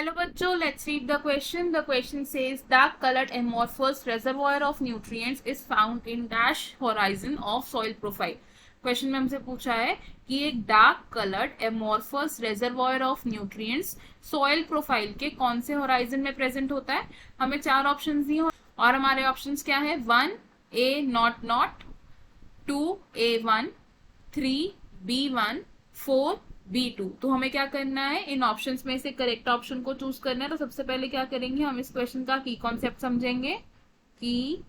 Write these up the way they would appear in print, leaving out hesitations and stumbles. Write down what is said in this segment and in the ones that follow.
Hello बच्चों, let's read the question. The question says dark colored amorphous reservoir of nutrients is found in dash horizon of soil profile. Question में हमसे पूछा है कि एक dark coloured amorphous reservoir of nutrients soil profile के कौन से होराइजन में प्रेजेंट होता है। हमें चार ऑप्शंस दिए और हमारे ऑप्शंस क्या है, 1 A0 2 A1 3 B1 4 B2। तो हमें क्या करना है, इन ऑप्शंस में से करेक्ट ऑप्शन को चूज करना है। तो सबसे पहले क्या करेंगे, हम इस क्वेश्चन का की कॉन्सेप्ट समझेंगे। की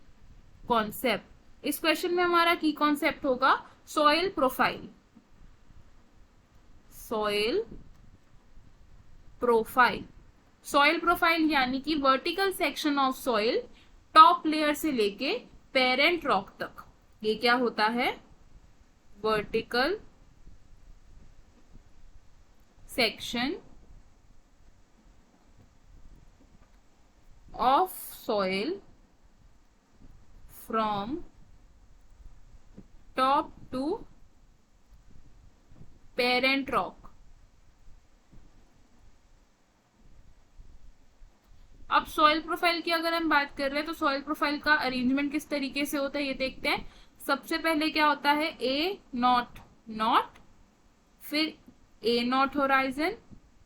कॉन्सेप्ट, इस क्वेश्चन में हमारा की कॉन्सेप्ट होगा soil profile. Soil profile, soil profile यानी कि vertical section of soil top layer से लेके पेरेंट रॉक तक। ये क्या होता है, vertical section of soil from top to parent rock। अब सॉइल प्रोफाइल की अगर हम बात कर रहे हैं तो सॉइल प्रोफाइल का अरेंजमेंट किस तरीके से होता है ये देखते हैं। सबसे पहले क्या होता है, A0 फिर A0 होराइजन,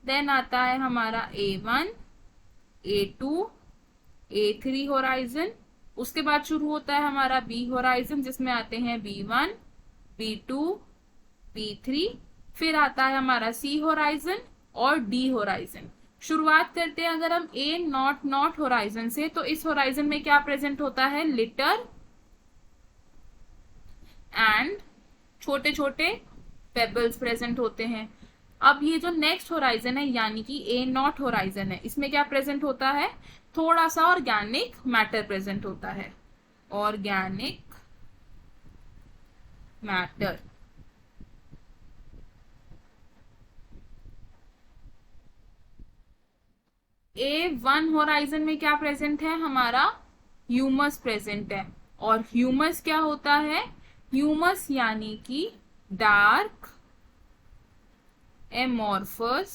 देन आता है हमारा A1 A2 A3 होराइजन, उसके बाद शुरू होता है हमारा B होराइजन जिसमें आते हैं B1 B2 B3, फिर आता है हमारा C होराइजन और D होराइजन। शुरुआत करते हैं अगर हम A0 होराइजन से, तो इस होराइजन में क्या प्रेजेंट होता है, लिटर एंड छोटे छोटे पेबल्स प्रेजेंट होते हैं। अब ये जो नेक्स्ट होराइजन है यानी कि A0 होराइजन है, इसमें क्या प्रेजेंट होता है, थोड़ा सा ऑर्गेनिक मैटर प्रेजेंट होता है, ऑर्गेनिक मैटर। A1 होराइजन में क्या प्रेजेंट है, हमारा ह्यूमस प्रेजेंट है। और ह्यूमस क्या होता है, ह्यूमस यानी कि dark amorphous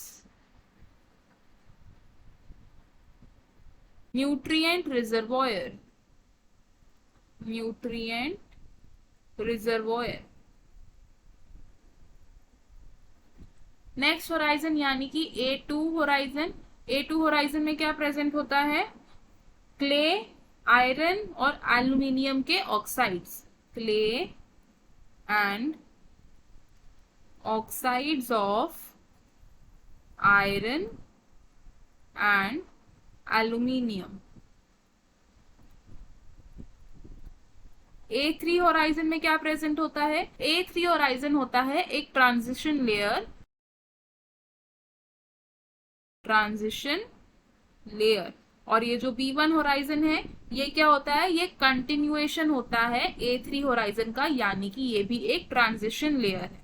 nutrient reservoir, nutrient reservoir। Next horizon यानी कि A2 होराइजन, A2 होराइजन में क्या प्रेजेंट होता है, क्ले, आयरन और एल्यूमिनियम के oxides, clay and oxides of iron and aluminium. A3 horizon में क्या प्रेजेंट होता है, A3 होराइजन होता है एक ट्रांजिशन लेयर, ट्रांजिशन लेयर। और ये जो B1 होराइजन है ये क्या होता है, ये कंटिन्यूएशन होता है A3 होराइजन का, यानी कि ये भी एक ट्रांजिशन लेयर है,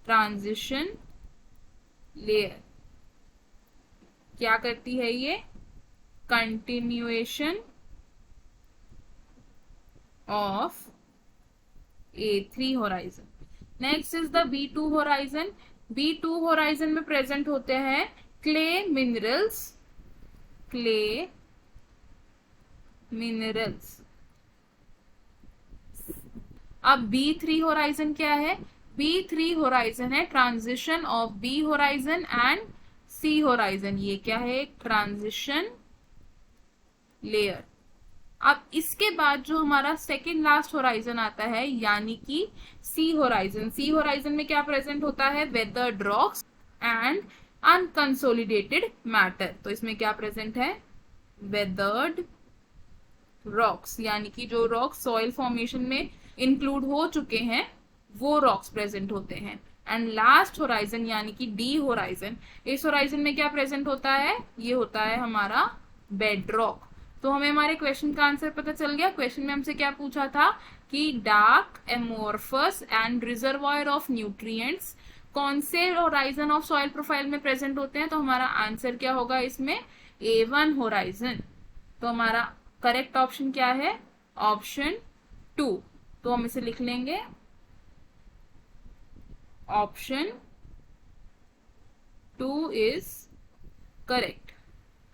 ट्रांजिशन लेयर। क्या करती है ये, continuation of A3 horizon. Next is the B2 horizon. B2 horizon में प्रेजेंट होते हैं क्ले मिनरल्स, क्ले मिनरल्स। अब B3 होराइजन क्या है, B3 होराइजन है transition of B horizon and C horizon. ये क्या है, एक ट्रांजिशन लेयर। अब इसके बाद जो हमारा सेकेंड लास्ट होराइजन आता है यानी कि C होराइजन। C होराइजन में क्या प्रेजेंट होता है, weathered rocks and unconsolidated matter. तो इसमें क्या प्रेजेंट है, वेदर्ड रॉक्स, यानी कि जो रॉक्स सॉइल फॉर्मेशन में इंक्लूड हो चुके हैं वो रॉक्स प्रेजेंट होते हैं। एंड लास्ट होराइजन यानी कि डी होराइजन, इस होराइजन में क्या प्रेजेंट होता है, ये होता है हमारा बेड रॉक। तो हमें हमारे क्वेश्चन का आंसर पता चल गया। क्वेश्चन में हमसे क्या पूछा था कि dark amorphous and reservoir of nutrients कौन से होराइजन ऑफ सॉइल प्रोफाइल में प्रेजेंट होते हैं। तो हमारा आंसर क्या होगा इसमें, A1 होराइजन। तो हमारा करेक्ट ऑप्शन क्या है, ऑप्शन 2। तो हम इसे लिख लेंगे, ऑप्शन 2 इज करेक्ट।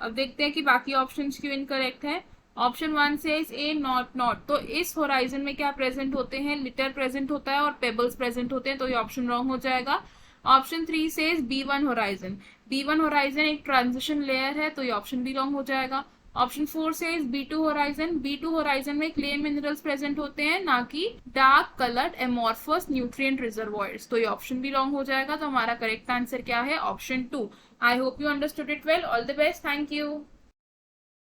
अब देखते हैं कि बाकी ऑप्शंस क्यों इनकरेक्ट है। ऑप्शन 1 से ए नॉट नॉट, तो इस होराइजन में क्या प्रेजेंट होते हैं, लिटर प्रेजेंट होता है और पेबल्स प्रेजेंट होते हैं, तो ये ऑप्शन रॉन्ग हो जाएगा। ऑप्शन 3 से B1 होराइजन, B1 होराइजन एक ट्रांजिशन लेयर है, तो ये ऑप्शन भी रॉन्ग हो जाएगा। ऑप्शन 4 से B2 होराइजन, B2 होराइजन में क्ले मिनरल्स प्रेजेंट होते हैं, ना कि dark coloured amorphous nutrient reservoirs, तो ये ऑप्शन भी रॉन्ग हो जाएगा। तो हमारा करेक्ट आंसर क्या है, option 2। I hope you understood it well. All the best, thank you.